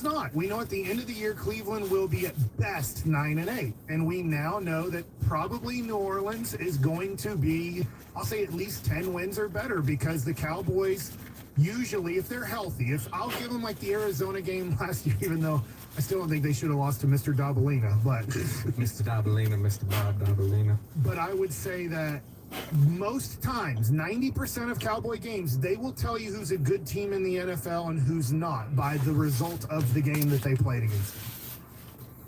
it's not. We know at the end of the year, Cleveland will be at best 9-8. And we now know that probably New Orleans is going to be, I'll say at least 10 wins or better, because the Cowboys usually, if they're healthy, if I'll give them like the Arizona game last year, even though I still don't think they should have lost to Mr. Dabalina, but Mr. Dabalina, Mr. Bob Dabalina. But I would say that most times, 90% of Cowboy games, they will tell you who's a good team in the NFL and who's not by the result of the game that they played against.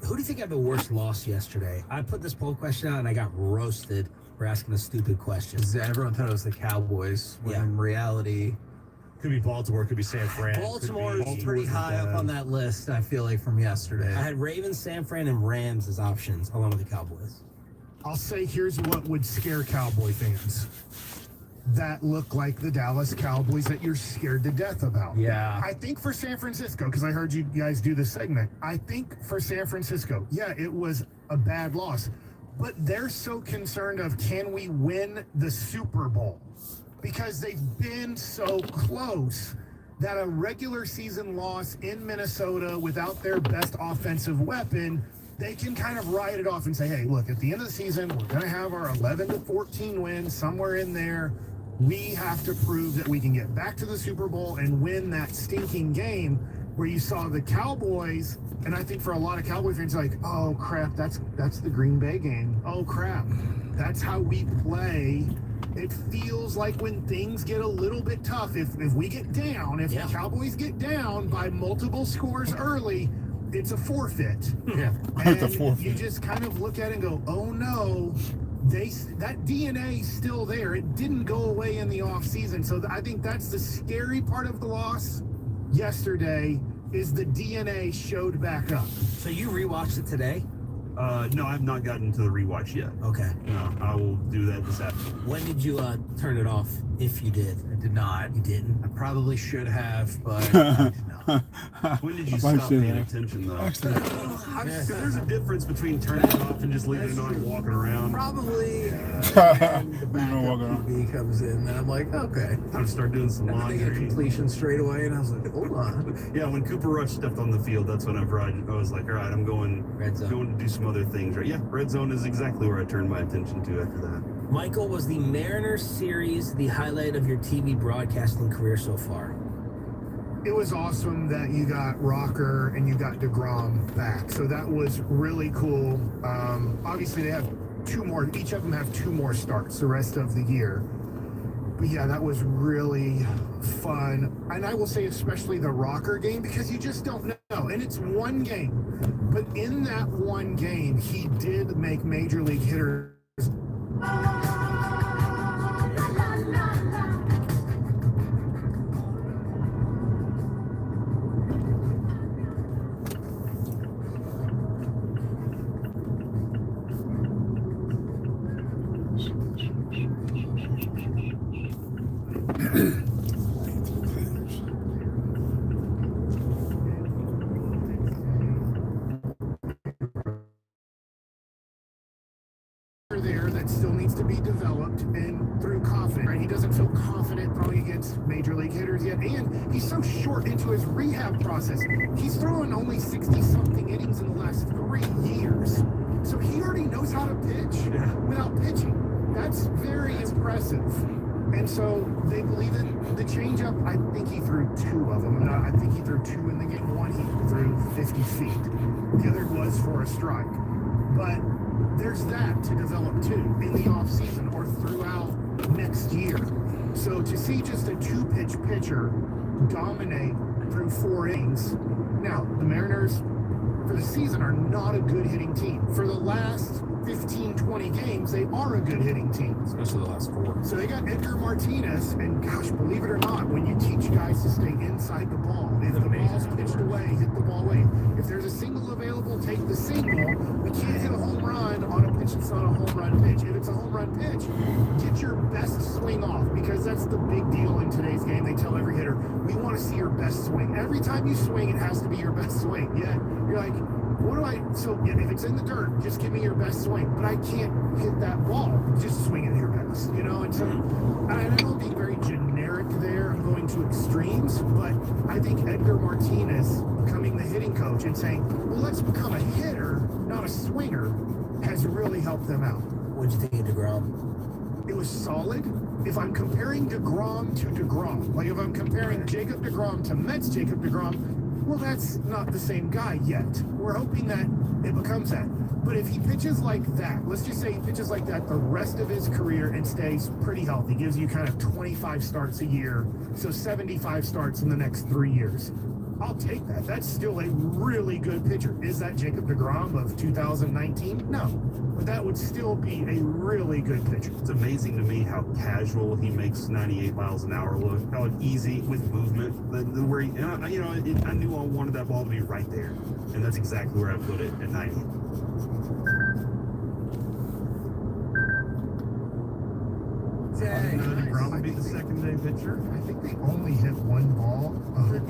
Who do you think had the worst loss yesterday? I put this poll question out and I got roasted for asking a stupid question. Everyone thought it was the Cowboys, when in reality, could be Baltimore, could be San Fran. Baltimore is pretty high up on that list, I feel like, from yesterday. I had Ravens, San Fran, and Rams as options, along with the Cowboys. I'll say here's what would scare Cowboy fans that look like the Dallas Cowboys that you're scared to death about. Yeah. I think for San Francisco, because I heard you guys do this segment, I think for San Francisco, yeah, it was a bad loss. But they're so concerned of, can we win the Super Bowl? Because they've been so close that a regular season loss in Minnesota without their best offensive weapon, they can kind of write it off and say, hey, look, at the end of the season, we're going to have our 11-14 wins somewhere in there. We have to prove that we can get back to the Super Bowl and win that stinking game where you saw the Cowboys. And I think for a lot of Cowboy fans, like, oh, crap, that's the Green Bay game. Oh, crap, that's how we play. It feels like when things get a little bit tough, if we get down, if the Cowboys get down by multiple scores early, it's a forfeit. Yeah, it's a forfeit. You just kind of look at it and go, oh no, that DNA is still there. It didn't go away in the offseason. So I think that's the scary part of the loss yesterday, is the DNA showed back up. So you rewatched it today? No, I've not gotten to the rewatch yet. Okay. No, I will do that this afternoon. When did you turn it off, if you did? I did not. You didn't? I probably should have, but I did not. When did you stop paying attention, though? Because there's a difference between turning it off and just leaving it on and walking around. Probably the backup QB comes in, and I'm like, okay. Time to start doing some And then they get a laundry. completion straight away, and I was like, hold on. Yeah, when Cooper Rush stepped on the field, that's whenever I was like, all right, I'm going to do some other things. Right? Yeah, red zone is exactly where I turned my attention to after that. Michael, was the Mariners series the highlight of your TV broadcasting career so far? It was awesome that you got Rocker and you got DeGrom back. So that was really cool. Obviously, they have two more. Each of them have two more starts the rest of the year. But yeah, that was really fun. And I will say especially the Rocker game, because you just don't know. And it's one game. But in that one game, he did make Major League hitters. There that still needs to be developed, and through confidence, right? He doesn't feel confident throwing against major league hitters yet, and he's so short into his rehab process. He's throwing only 60-something innings in the last 3 years, so he already knows how to pitch without pitching. That's very impressive. And so they believe in the changeup. I think he threw 2 of them. I think he threw 2 in the game. One he threw 50 feet. The other was for a strike. But there's that to develop too in the offseason or throughout next year. So to see just a 2-pitch pitcher dominate through 4 innings. Now, the Mariners for the season are not a good hitting team. For the last 15, 20 games, they are a good hitting team. Especially the last 4. So they got Edgar Martinez, and gosh, believe it or not, when you teach guys to stay inside the ball, if the ball's pitched away, hit the ball away. If there's a single available, take the single. We can't hit a home run on a pitch that's not a home run pitch. If it's a home run pitch, get your best swing off, because that's the big deal in today's game. They tell every hitter, we want to see your best swing. Every time you swing, it has to be your best swing. Yet, you're like, what do I, so if it's in the dirt, just give me your best swing. But I can't hit that ball. Just swing it your best, you know? And so, I know I'm being very generic there. I'm going to extremes, but I think Edgar Martinez becoming the hitting coach and saying, well, let's become a hitter, not a swinger, has really helped them out. What'd you think of DeGrom? It was solid. If I'm comparing DeGrom to DeGrom, like if I'm comparing Jacob DeGrom to Mets Jacob DeGrom, well, that's not the same guy yet. We're hoping that it becomes that. But if he pitches like that, let's just say he pitches like that the rest of his career and stays pretty healthy, gives you kind of 25 starts a year, so 75 starts in the next 3 years. I'll take that. That's still a really good pitcher. Is that Jacob DeGrom of 2019? No. But that would still be a really good pitcher. It's amazing to me how casual he makes 98 miles an hour look. How easy with movement. Where he, and I knew I wanted that ball to be right there, and that's exactly where I put it at 90. DeGrom will be the second day pitcher. I think they only hit one ball.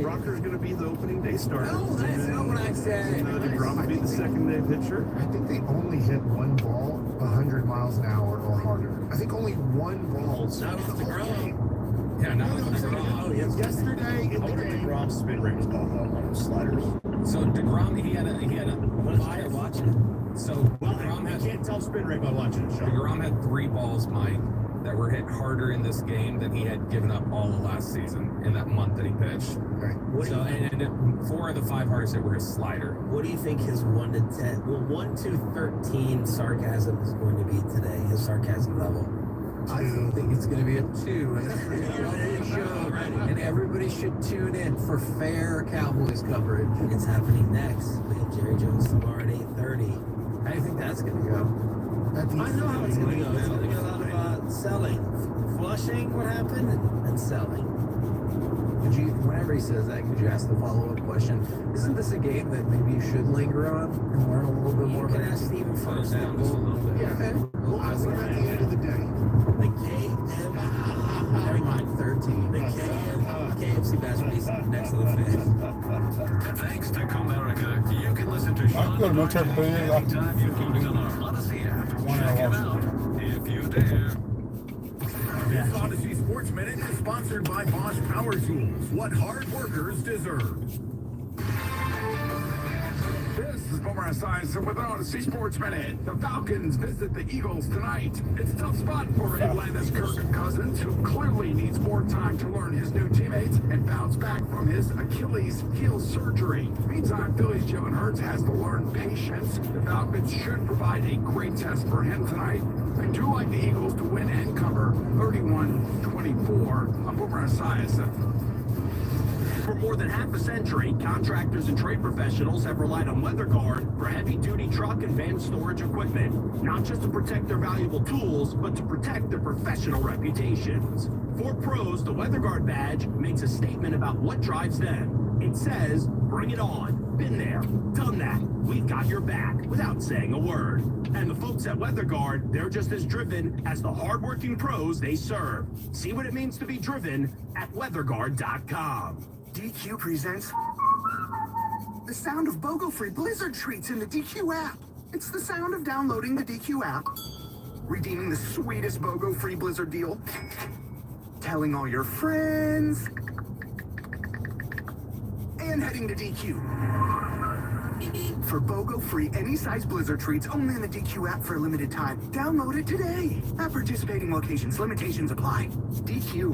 Rocker's going to be the opening day starter. No, that's not what I said. DeGrom will be the second day pitcher. I think they only hit one ball 100 miles an hour or harder. I think only one ball. Not with the whole game. Yeah, No, not no, with no, DeGrom. no, no. Yesterday in I the wonder if game. DeGrom's spin rate was off on those sliders. So DeGrom, he had a What is I watching it? So Well, DeGrom I had can't tell spin rate by watching it, Sean. DeGrom had 3 balls, Mike, that were hit harder in this game than he had given up all of last season in that month that he pitched. Okay. What do So, you, and 4 of the 5 hardest hit were his slider. what do you think his 1 to 10, well, 1 to 13 sarcasm is going to be today? His sarcasm level. I think it's going to be a 2. And everybody should tune in for fair Cowboys coverage. It's happening next. We have Jerry Jones tomorrow at 8:30. How do you think that's going to go? At the I know how it's going to go. It's going to be a lot of selling. Flushing, what happened, and selling. Could you, whenever he says that, could you ask the follow-up question? Isn't this a game that maybe you should linger on and learn a little bit more You can about? ask Stephen Slow first. down just a little bit. Yeah. Okay. We'll ask him at the end of the day. The Never mind, 13. KFC Bass Racing next to the fence. Thanks to Comerica, you can listen to Sean good, no check for you. anytime you can on our Odyssey app. Check it out if you dare. This Odyssey Sports Minute is sponsored by Bosch Power Tools. What hard workers deserve. This is Boomer Esiason with Odyssey Sports Minute. The Falcons visit the Eagles tonight. It's a tough spot for Atlanta's Kirk Cousins, who clearly needs more time to learn his new teammates and bounce back from his Achilles heel surgery. Meantime, Philly's Jalen Hurts has to learn patience. The Falcons should provide a great test for him tonight. I do like the Eagles to win and cover 31-24. I'm Boomer Esiason. For more than half a century, contractors and trade professionals have relied on WeatherGuard for heavy-duty truck and van storage equipment, not just to protect their valuable tools, but to protect their professional reputations. For pros, the WeatherGuard badge makes a statement about what drives them. It says, "Bring it on. Been there. Done that. We've got your back," without saying a word. And the folks at WeatherGuard, they're just as driven as the hardworking pros they serve. See what it means to be driven at weatherguard.com. DQ presents the sound of BOGO-free Blizzard treats in the DQ app. It's the sound of downloading the DQ app, redeeming the sweetest BOGO-free Blizzard deal, telling all your friends, and heading to DQ. For BOGO-free any size Blizzard treats only in the DQ app for a limited time. Download it today. At participating locations, limitations apply. DQ.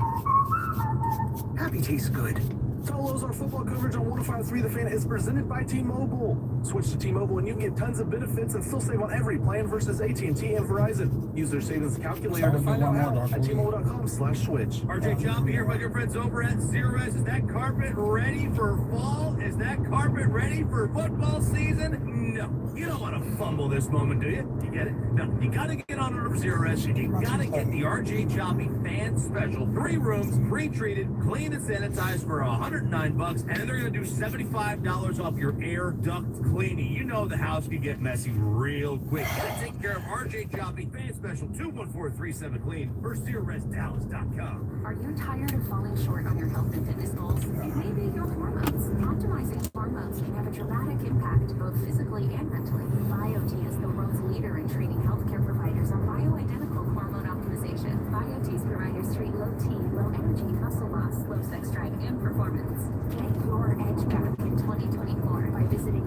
Happy tastes good. Solos, our football coverage on 105.3 The Fan is presented by T-Mobile. Switch to T-Mobile and you can get tons of benefits and still save on every plan versus AT&T and Verizon. Use their savings calculator to find out how at T-Mobile.com/switch. RJ Choppy here, my good friends over at Zerorez. Is that carpet ready for fall? Is that carpet ready for football season? No. You don't want to fumble this moment, do you? You get it? No. You got to get on over to Zerorez and you got to get the RJ Choppy Fan Special. 3 rooms, pre-treated, clean and sanitized for $109, and then they're going to do $75 off your air duct cleaning. You know the house can get messy real quick. Gotta take care of RJ Choppy Fan Special 214-37-CLEAN or ZerorezDallas.com. Are you tired of falling short on your health and fitness goals? Maybe your hormones. Optimizing hormones can have a dramatic impact both physically and mentally. BioT is the world's leader in training healthcare providers on bioidentical hormone optimization. BioT's providers treat low T, low energy, muscle loss, low sex drive, and performance. Get your edge back in 2024 by visiting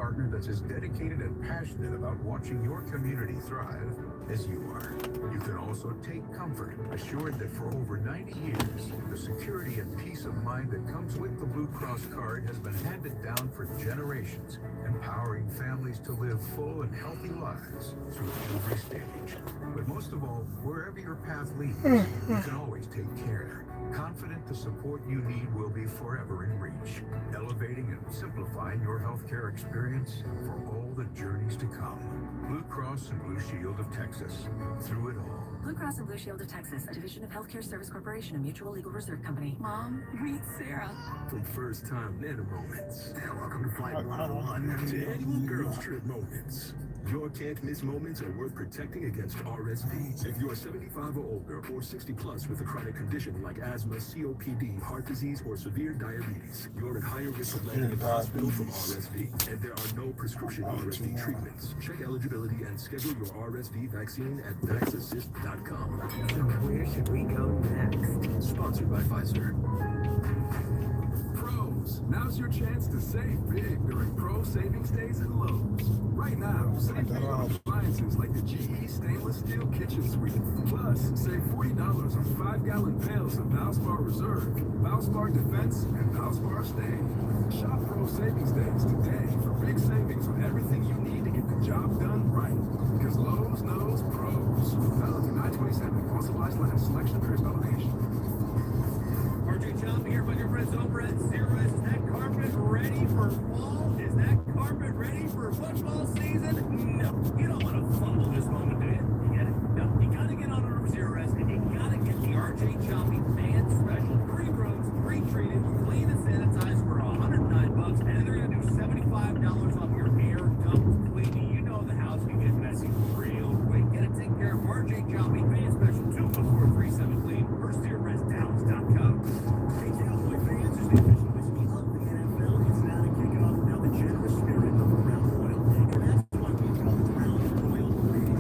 partner that's as dedicated and passionate about watching your community thrive as you are. You can also take comfort, assured that for over 90 years, the security and peace of mind that comes with the Blue Cross card has been handed down for generations, empowering families to live full and healthy lives through every stage. But most of all, wherever your path leads, you can always take care. Confident the support you need will be forever in reach, elevating and simplifying your healthcare experience for all the journeys to come. Blue Cross and Blue Shield of Texas, through it all. Blue Cross and Blue Shield of Texas, a division of Healthcare Service Corporation, a mutual legal reserve company. Mom, meet Sarah. From first-time Nana moments, welcome to Flight 101, to annual Girls Trip moments. Your can't-miss moments are worth protecting against RSV. If you're 75 or older or 60 plus with a chronic condition like asthma, COPD, heart disease, or severe diabetes, you're at higher risk of landing in the hospital from RSV. And there are no prescription RSV treatments. Check eligibility and schedule your RSV vaccine at vaxassist.com. So where should we go next? Sponsored by Pfizer. Pros, now's your chance to save big during Pro Savings Days at Lowe's. Right now, save big on appliances like the GE Stainless Steel Kitchen Suite. Plus, save $40 on 5-gallon pails of Valspar Reserve, Valspar Defense, and Valspar Stay. Shop Pro Savings Days today for big savings on everything you need to get the job done right. Because Lowe's knows pros. Valid through 9/27. While supplies last. Selection varies by location. RJ Chomp here with your friends over at Cirrus. Is that carpet ready for fall? Is that carpet ready for football season? No. You don't want to fumble this moment, do you? You get it? No. You gotta get on over to Cirrus and you gotta get the RJ Chompy Fan Special. 3 rooms, pre-treated, clean and sanitized for $109, and they're gonna do $75 off your air duct cleaning. You know the house can get messy real quick. Get it taken care of. RJ Chompy Fan Special 21437 clean or CirrusDallas.com. Hey, Cowboy fans, as the official whiskey of the NFL, it's now to kick off now the generous spirit of the Crown Royal. And that's why we call it Crown Royal Radio.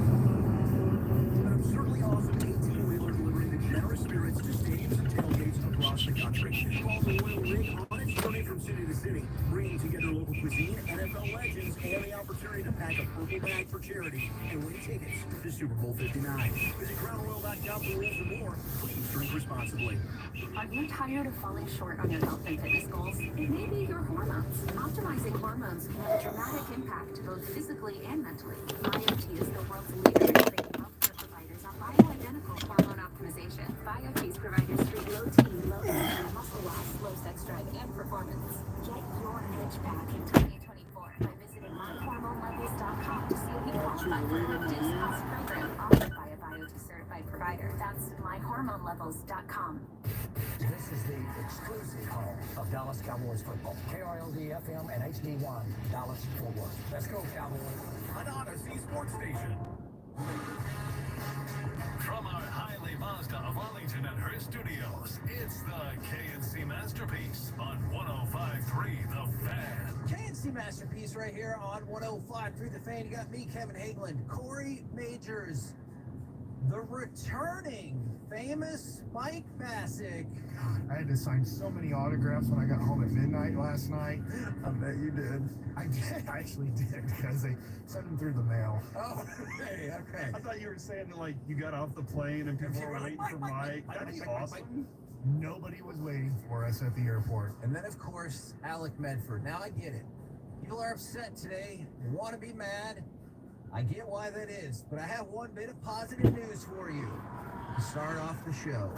An absurdly awesome 18-wheeler delivering the generous spirits to stadiums and tailgates across the country. Call the Royal Rig on its journey from city to city, bringing together local cuisine, NFL legends, and the opportunity to pack a purple bag for charity and win tickets to Super Bowl 59. Visit CrownRoyal.com for rules and more. Please drink responsibly. Are you tired of falling short on your health and fitness goals? It may be your hormones. Optimizing hormones can have a dramatic impact both physically and mentally. BioT is the world's leader in training healthcare providers on bioidentical hormone optimization. BioT's providers treat low T, low energy, muscle loss, low sex drive, and performance. Get your edge back in 2024 by visiting myhormonelevels.com to see if you qualify for the discounts program offered by a BioT certified provider. That's myhormonelevels.com. This is the exclusive home of Dallas Cowboys football. KRLD FM and HD1 Dallas Fort Worth. Let's go, Cowboys. An Odyssey Sports Station. From our highly Mazda of Arlington and her studios, it's the KNC Masterpiece on 105.3 The Fan. KNC Masterpiece right here on 105.3 The Fan. You got me, Kevin Hageland, Corey Majors, the returning famous Mike Bassick. I had to sign so many autographs when I got home at midnight last night. I bet you did. I did. I actually did because they sent them through the mail. Oh, okay. I thought you were saying that, like, you got off the plane and people were waiting for Mike. That'd be awesome. Nobody was waiting for us at the airport. And then, of course, Alec Medford. Now, I get it. People are upset today. They want to be mad. I get why that is. But I have one bit of positive news for you to start off the show.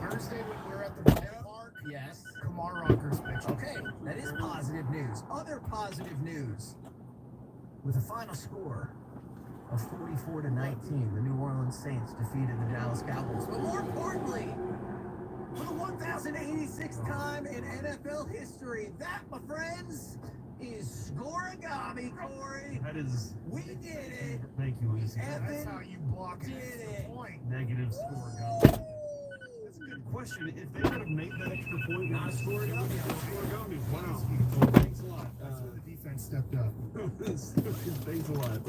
Thursday when we were at the ballpark, Yes. Kamar Rocker's pitching. Okay, that is positive news. Other positive news. With a final score of 44-19, the New Orleans Saints defeated the Dallas Cowboys. But more importantly, for the 1,086th time in NFL history, that, my friends, is scorigami, Corey. That is. We did it. Thank you, Easy. That's how you block it. Did it. Point. Negative score go. That's a good question. If they would have made that extra point, Not a scorigami. Scorigami. Wow. Thanks a lot. That's when the defense stepped up. Thanks a lot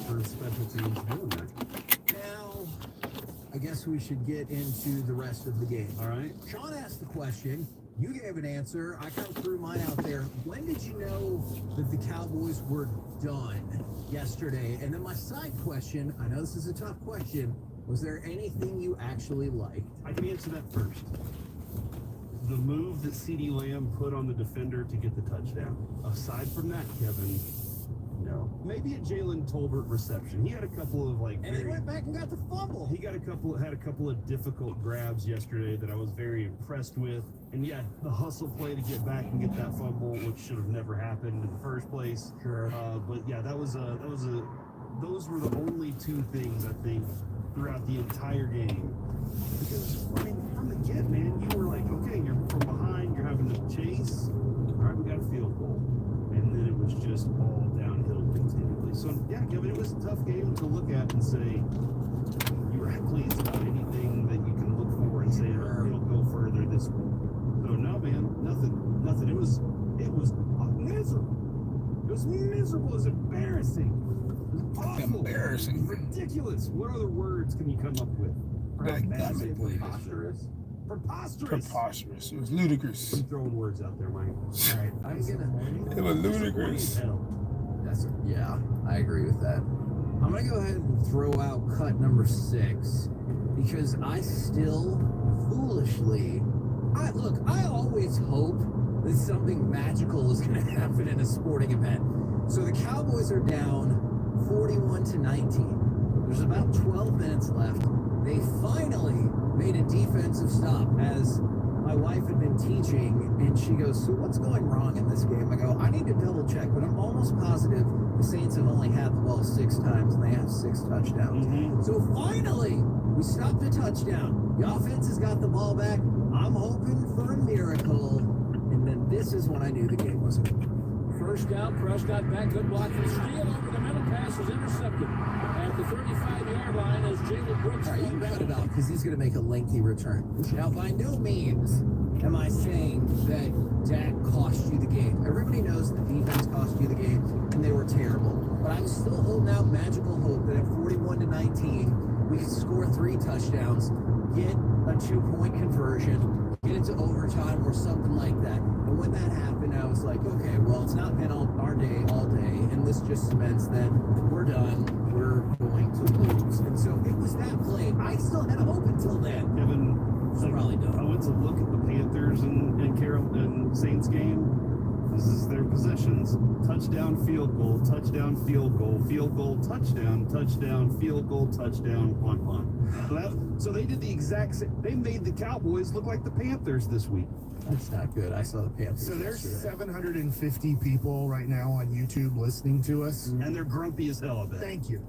for special teams doing that. Now, I guess we should get into the rest of the game. All right. Sean asked the question, You gave an answer. I kind of threw mine out there. When did you know that the Cowboys were done yesterday? And then my side question, I know this is a tough question, was there anything you actually liked? I can answer that first. The move that CeeDee Lamb put on the defender to get the touchdown. Aside from that, Kevin, no. Maybe a Jalen Tolbert reception. He had a couple of And he went back and got the fumble. He had a couple of difficult grabs yesterday that I was very impressed with. And yeah, the hustle play to get back and get that fumble, which should have never happened in the first place. Sure. But yeah, those were the only two things I think throughout the entire game. Because I mean, from the get, man, you were like, okay, you're from behind, you're having to chase. All right, we got a field goal, and then it was just all downhill continually. So yeah, Kevin, it was a tough game to look at and say you were pleased about anything that you can look for and say it'll go further this week. So no, man, nothing. It was miserable. It was miserable. It was embarrassing. It was awful. Embarrassing. Ridiculous. What other words can you come up with? Preposterous. Preposterous. It was ludicrous. I'm throwing words out there, Mike. All right, I'm gonna. It was ludicrous. Yeah, I agree with that. I'm gonna go ahead and throw out cut number 6 because I still foolishly. I always hope that something magical is gonna happen in a sporting event. So the Cowboys are down 41-19. There's about 12 minutes left. They finally made a defensive stop as my wife had been teaching, and she goes, so what's going wrong in this game? I go, I need to double check, but I'm almost positive the Saints have only had the ball 6 times, and they have 6 touchdowns. So finally, we stopped a touchdown. The offense has got the ball back. I'm hoping for a miracle. And then this is when I knew the game was over. First down, Prescott back, good block from Steele over the middle, pass is intercepted at the 35-yard line as Jalen Brooks. All right, you cut it out because he's going to make a lengthy return. Now, by no means am I saying that Dak cost you the game. Everybody knows the defense cost you the game, and they were terrible. But I'm still holding out magical hope that at 41-19, we could score 3 touchdowns, get a 2-point conversion, get into overtime or something like that. And when that happened, I was like, okay, well, it's not been our day all day, and this just cements that we're done. We're going to lose. And so it was that play. I still had hope until then. Kevin, probably done. I went to look at the Panthers and Saints game. This is their possessions. Touchdown, field goal, touchdown, field goal, field goal, touchdown, touchdown, field goal, touchdown, punt. So they did the exact same. They made the Cowboys look like the Panthers this week. That's not good. I saw the Panthers. So there's yesterday. 750 people right now on YouTube listening to us. And they're grumpy as hell, I bet. Thank you.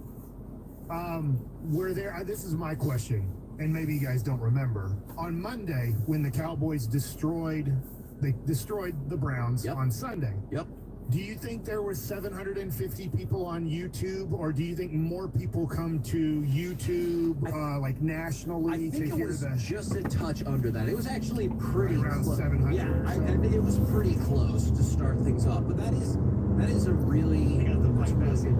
Were there, this is my question, and maybe you guys don't remember. On Monday, when the Cowboys destroyed the Browns on Sunday. Yep. Do you think there were 750 people on YouTube, or do you think more people come to YouTube, like nationally, I think to hear it was that? just a touch under that. It was actually pretty around close. 700. Yeah, I think it was pretty close to start things off. But that is a really good question.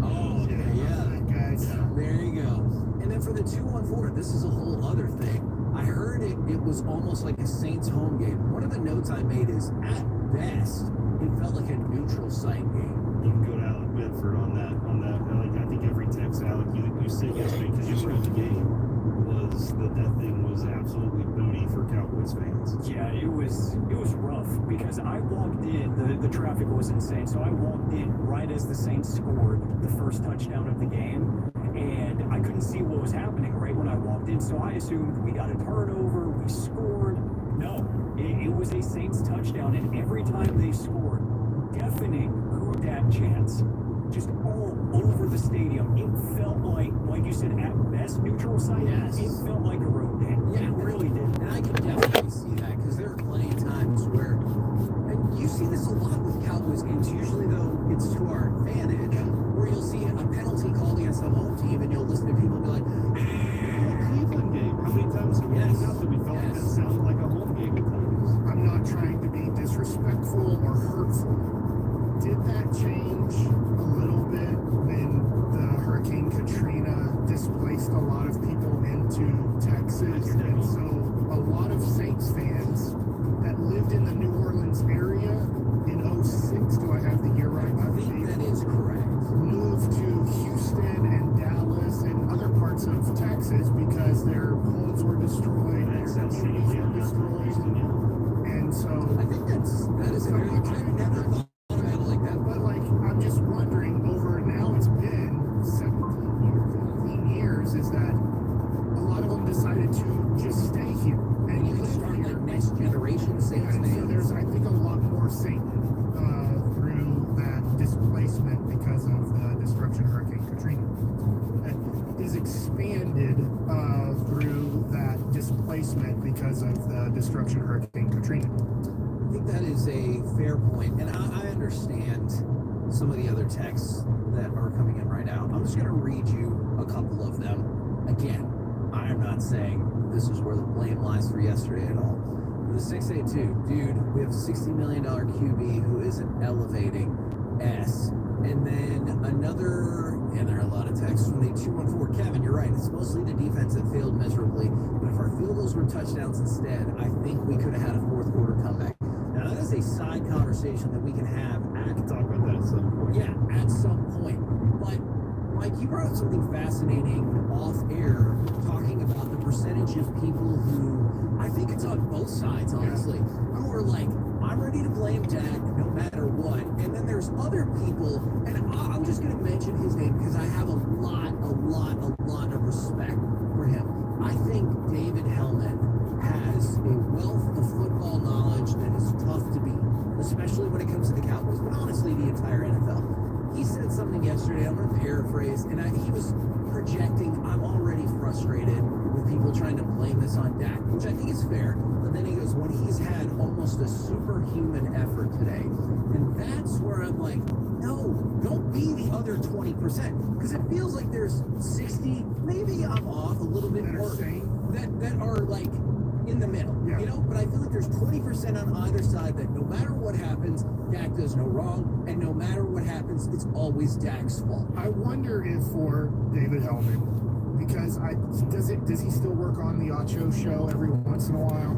Oh, okay, yeah. Guys. There you go. And then for the 2-1-4, this is a whole other thing. I heard it was almost like a Saints home game. One of the notes I made is, at best, it felt like a neutral site game. You can go to Alec Bedford on that. Like, I think every text, Alec, you said yesterday because you were at the game, was that thing was absolutely booty for Cowboys fans. Yeah, it was rough because I walked in, the traffic was insane, so I walked in right as the Saints scored the first touchdown of the game, and I couldn't see what was happening right when I walked in, so I assumed we got a turnover, we scored. No, it was a Saints touchdown, and every time they scored, deafening Who Dat chants, just all over the stadium. It felt like you said, at best neutral site. Yes. It felt like a road game. Yeah, it really did. And I can definitely see that because there are plenty of times where, and you see this a lot with Cowboys games. Usually, though, it's to our advantage, where you'll see a penalty called against the home team, and you'll listen to people be like, Cleveland game. How many times have we that we felt like that sounded like a home game at times? I'm not trying to be disrespectful or hurtful. Did that change a little bit when the Hurricane Katrina displaced a lot of people into Texas? And so a lot of Saints fans replacement because of the destruction of Hurricane Katrina. I think that is a fair point, and I understand some of the other texts that are coming in right now. I'm just going to read you a couple of them. Again, I am not saying this is where the blame lies for yesterday at all. The 682, dude, we have a $60 million QB who isn't elevating S. And then another, and there are a lot of texts from the 214. Kevin, you're right. It's mostly the defense that failed miserably. But if our field goals were touchdowns instead, I think we could have had a fourth quarter comeback. Now, that is a side conversation that we can have. We can talk about that at some point. Yeah, at some point. But, Mike, you brought up something fascinating off air, talking about the percentage of people who, I think it's on both sides, honestly, who are like, I'm ready to blame Dak no matter what. And then there's other people, and I'm just going to mention his name because I have a lot of respect for him. I think David Hellman has a wealth of football knowledge that is tough to beat, especially when it comes to the Cowboys, but honestly, the entire NFL. He said something yesterday, I'm going to paraphrase, and he was projecting, I'm already frustrated with people trying to blame this on Dak, which I think is fair. But then he goes, when he's had almost a superhuman effort today, and that's where I'm like, no, don't be the other 20%, because it feels like there's 60, maybe I'm off a little bit more, that are like in the middle, you know, but I feel like there's 20% on either side that no matter what happens, Dak does no wrong, and no matter what happens, it's always Dak's fault. I wonder if for David Hellman, because does he still work on the Ocho show every once in a while?